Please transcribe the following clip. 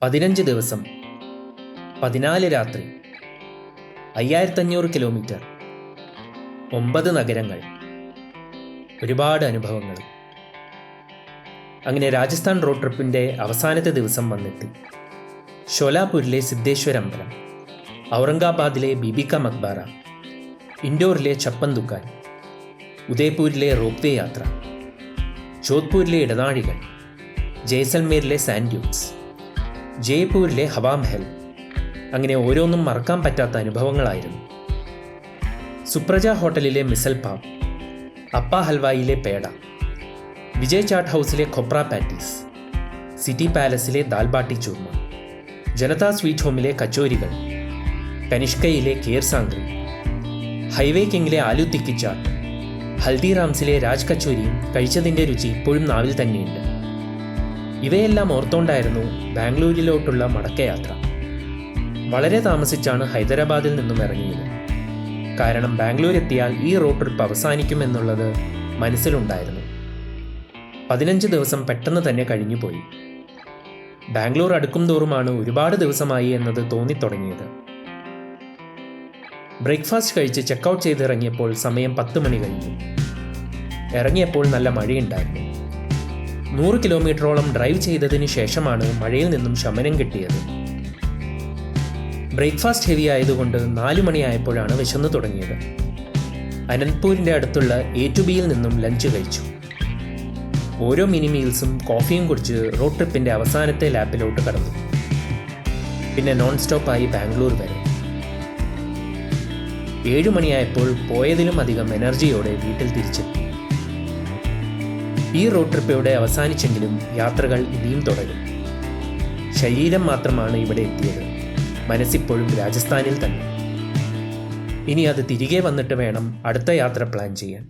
15 ദിവസം, 14 രാത്രി, 5500 കിലോമീറ്റർ, 9 നഗരങ്ങൾ, ഒരുപാട് അനുഭവങ്ങൾ. അങ്ങനെ രാജസ്ഥാൻ റോഡ് ട്രിപ്പിൻ്റെ അവസാനത്തെ ദിവസം വന്നെത്തി. ഷോലാപൂരിലെ സിദ്ധേശ്വർ അമ്പലം, ഔറംഗാബാദിലെ ബീബി കാ മക്ബാര, ഇൻഡോറിലെ ഛപ്പൻ ദുക്കാൻ, ഉദയ്പൂരിലെ റോപ്വേ യാത്ര, ജോധ്പൂരിലെ ഇടനാഴികൾ, ജയ്സൽമേരിലെ സാൻഡ് ഡ്യൂൺസ്, ജയ്പൂരിലെ ഹവാ മഹൽ. അങ്ങനെ ഓരോന്നും മറക്കാൻ പറ്റാത്ത അനുഭവങ്ങളായിരുന്നു. സുപ്രജ ഹോട്ടലിലെ മിസൽ പാവ്, അപ്പ ഹൽവായിലെ പേട, വിജയ് ചാട്ട് ഹൗസിലെ ഖൊപ്ര പാറ്റീസ്, സിറ്റി പാലസിലെ ദാൽ ബാട്ടി ചൂർമ, ജനതാ സ്വീറ്റ് ഹോമിലെ കച്ചോരികൾ, കനിഷ്കയിലെ കേർ സാംഗ്രി, ഹൈവേ കിങ്ങിലെ ആലു തിക്കി ചാട്ട്, ഹൽദിറാംസിലെ രാജ് കച്ചോരിയും കഴിച്ചതിൻ്റെ രുചി ഇപ്പോഴും നാവിൽ തന്നെയുണ്ട്. ഇവയെല്ലാം ഓർത്തോണ്ടായിരുന്നു ബാംഗ്ലൂരിലോട്ടുള്ള മടക്കയാത്ര. വളരെ താമസിച്ചാണ് ഹൈദരാബാദിൽ നിന്നും ഇറങ്ങിയത്. കാരണം ബാംഗ്ലൂർ എത്തിയാൽ ഈ റോഡ് ട്രിപ്പ് അവസാനിക്കുമെന്നുള്ളത് മനസ്സിലുണ്ടായിരുന്നു. 15 ദിവസം പെട്ടെന്ന് തന്നെ കഴിഞ്ഞുപോയി. ബാംഗ്ലൂർ അടുക്കും തോറുമാണ് ഒരുപാട് ദിവസമായി എന്നത് തോന്നിത്തുടങ്ങിയത്. ബ്രേക്ക്ഫാസ്റ്റ് കഴിച്ച് ചെക്കൗട്ട് ചെയ്തിറങ്ങിയപ്പോൾ സമയം 10 മണി കഴിഞ്ഞു. ഇറങ്ങിയപ്പോൾ നല്ല മഴയുണ്ടായിരുന്നു. 100 കിലോമീറ്ററോളം ഡ്രൈവ് ചെയ്തതിന് ശേഷമാണ് മഴയിൽ നിന്നും ശമനം കിട്ടിയത്. ബ്രേക്ക്ഫാസ്റ്റ് ഹെവി ആയതുകൊണ്ട് 4 മണിയായപ്പോഴാണ് വിശന്നു തുടങ്ങിയത്. അനന്ത്പൂരിൻ്റെ അടുത്തുള്ള A-to-Bയിൽ നിന്നും ലഞ്ച് കഴിച്ചു. ഓരോ മിനി മീൽസും കോഫിയും കുടിച്ച് റോഡ് ട്രിപ്പിൻ്റെ അവസാനത്തെ ലാപ്പിലോട്ട് കടന്നു. പിന്നെ നോൺ സ്റ്റോപ്പായി ബാംഗ്ലൂർ വരെ. 7 മണിയായപ്പോൾ പോയതിലും അധികം എനർജിയോടെ വീട്ടിൽ തിരിച്ചെത്തി. ഈ റോഡ് ട്രിപ്പ് ഇവിടെ അവസാനിച്ചെങ്കിലും യാത്രകൾ ഇനിയും തുടരും. ശരീരം മാത്രമാണ് ഇവിടെ എത്തിയത്. മനസ്സിപ്പോഴും രാജസ്ഥാനിൽ തന്നെ. ഇനി അത് തിരികെ വന്നിട്ട് വേണം അടുത്ത യാത്ര പ്ലാൻ ചെയ്യാൻ.